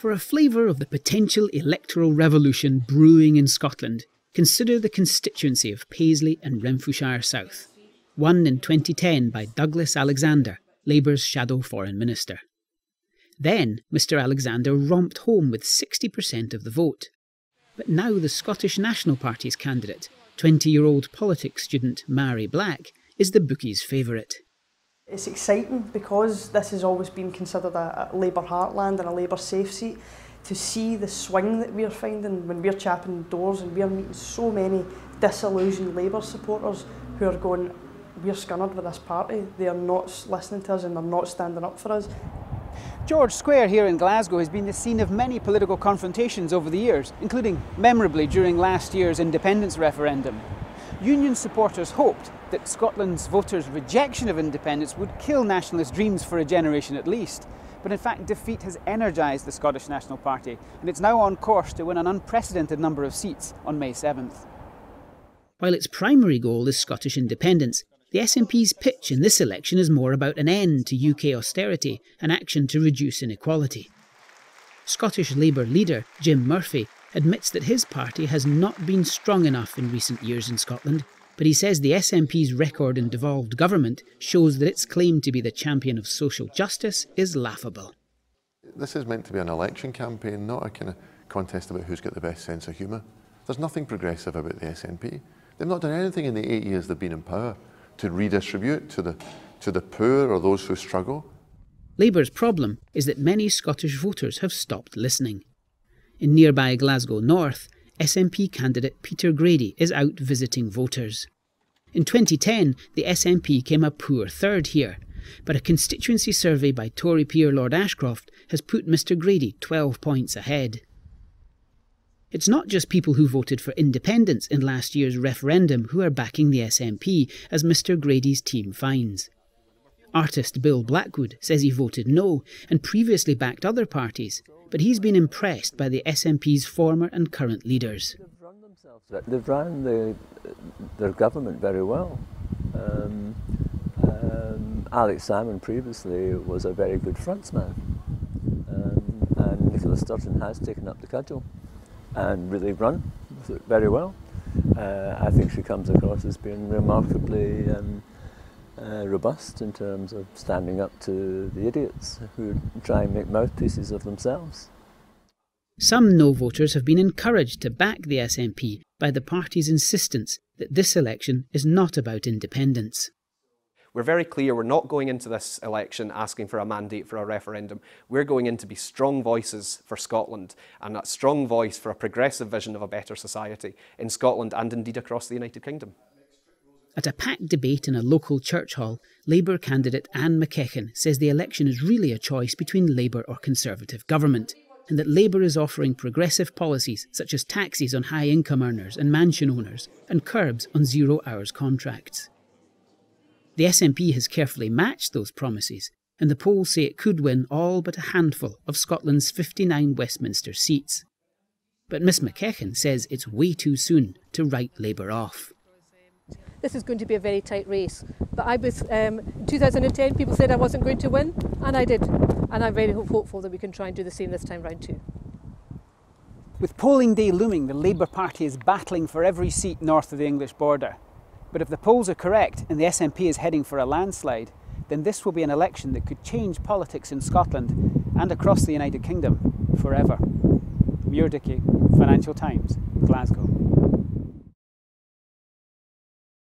For a flavour of the potential electoral revolution brewing in Scotland, consider the constituency of Paisley and Renfrewshire South, won in 2010 by Douglas Alexander, Labour's shadow foreign minister. Then Mr Alexander romped home with 60% of the vote. But now the Scottish National Party's candidate, 20-year-old politics student Mary Black, is the bookies' favourite. It's exciting because this has always been considered a Labour heartland and a Labour safe seat. To see the swing that we're finding when we're chapping doors and we're meeting so many disillusioned Labour supporters who are going, we're scunnered with this party, they are not listening to us and they're not standing up for us. George Square here in Glasgow has been the scene of many political confrontations over the years, including memorably during last year's independence referendum. Union supporters hoped that Scotland's voters' rejection of independence would kill nationalist dreams for a generation at least. But in fact, defeat has energised the Scottish National Party, and it's now on course to win an unprecedented number of seats on May 7th. While its primary goal is Scottish independence, the SNP's pitch in this election is more about an end to UK austerity and action to reduce inequality. Scottish Labour leader Jim Murphy admits that his party has not been strong enough in recent years in Scotland, but he says the SNP's record in devolved government shows that its claim to be the champion of social justice is laughable. This is meant to be an election campaign, not a kind of contest about who's got the best sense of humour. There's nothing progressive about the SNP. They've not done anything in the 8 years they've been in power to redistribute to the poor or those who struggle. Labour's problem is that many Scottish voters have stopped listening. In nearby Glasgow North, SNP candidate Peter Grady is out visiting voters. In 2010, the SNP came a poor third here, but a constituency survey by Tory peer Lord Ashcroft has put Mr Grady 12 points ahead. It's not just people who voted for independence in last year's referendum who are backing the SNP, as Mr Grady's team finds. Artist Bill Blackwood says he voted no and previously backed other parties, but he's been impressed by the SNP's former and current leaders. They've run their government very well. Alex Salmond previously was a very good frontsman, and Nicola Sturgeon has taken up the cudgel and really run very well. I think she comes across as being remarkably robust in terms of standing up to the idiots who try and make mouthpieces of themselves. Some no voters have been encouraged to back the SNP by the party's insistence that this election is not about independence. We're very clear we're not going into this election asking for a mandate for a referendum. We're going in to be strong voices for Scotland, and a strong voice for a progressive vision of a better society in Scotland and indeed across the United Kingdom. At a packed debate in a local church hall, Labour candidate Anne McKechnie says the election is really a choice between Labour or Conservative government, and that Labour is offering progressive policies such as taxes on high-income earners and mansion owners and curbs on zero-hours contracts. The SNP has carefully matched those promises, and the polls say it could win all but a handful of Scotland's 59 Westminster seats. But Miss McKechnie says it's way too soon to write Labour off. This is going to be a very tight race, but in 2010 people said I wasn't going to win, and I did, and I'm very hopeful that we can try and do the same this time round too. With polling day looming, the Labour Party is battling for every seat north of the English border. But if the polls are correct and the SNP is heading for a landslide, then this will be an election that could change politics in Scotland and across the United Kingdom forever. Mure Dickie, Financial Times, Glasgow.